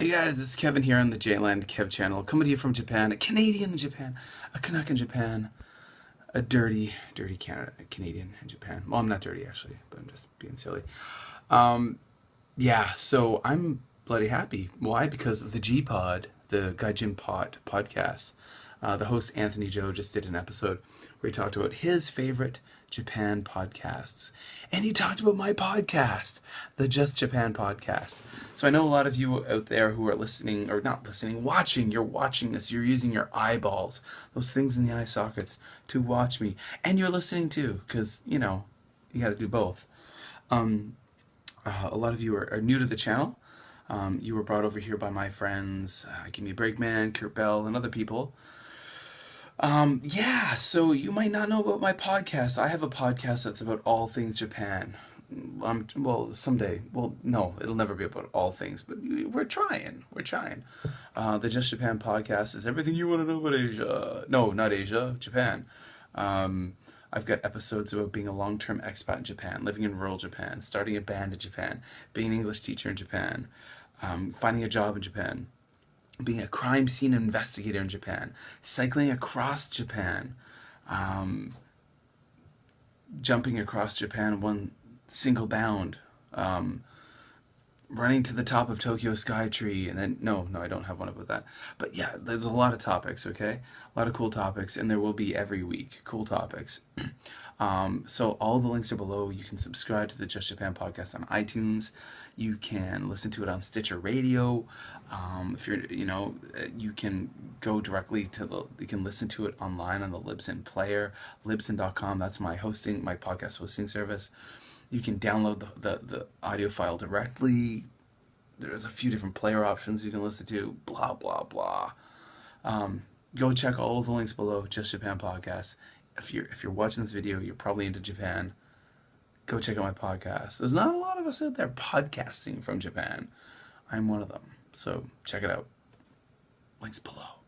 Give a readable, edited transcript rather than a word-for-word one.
Hey guys, it's Kevin here on the jlandkev channel, coming to you from Japan, a Canadian in Japan, a Canuck in Japan, a dirty Canadian in Japan. Well, I'm not dirty actually, but I'm just being silly. Um, yeah, so I'm bloody happy. Why? Because the G-Pod, the Gaijinpot podcast, the host Anthony Joe just did an episode where he talked about his favorite Japan podcasts. And he talked about my podcast, the Just Japan podcast. So I know a lot of you out there who are listening, or not listening, watching. You're watching this. You're using your eyeballs, those things in the eye sockets, to watch me. And you're listening too, because, you know, you got to do both. A lot of you are new to the channel. You were brought over here by my friends, Give Me a Break Man, Kurt Bell, and other people. Yeah, so you might not know about my podcast. I have a podcast that's about all things Japan. Well, someday. Well, no, it'll never be about all things, but we're trying. We're trying. The Just Japan podcast is everything you want to know about Asia. No, not Asia, Japan. I've got episodes about being a long-term expat in Japan, living in rural Japan, starting a band in Japan, being an English teacher in Japan, finding a job in Japan, being a crime scene investigator in Japan, cycling across Japan, jumping across Japan one single bound, running to the top of Tokyo Skytree, and then no, I don't have one about that. But yeah, there's a lot of topics, okay? A lot of cool topics, and there will be every week cool topics. So all the links are below. You can subscribe to the Just Japan podcast on iTunes. You can listen to it on Stitcher Radio. If you're, you can go directly to you can listen to it online on the Libsyn player, libsyn.com. That's my podcast hosting service. You can download the audio file directly. There's a few different player options you can listen to. Blah blah blah. Go check all the links below. Just Japan podcast. If you're watching this video, you're probably into Japan. Go check out my podcast. There's not a lot of us out there podcasting from Japan. I'm one of them. So check it out. Links below.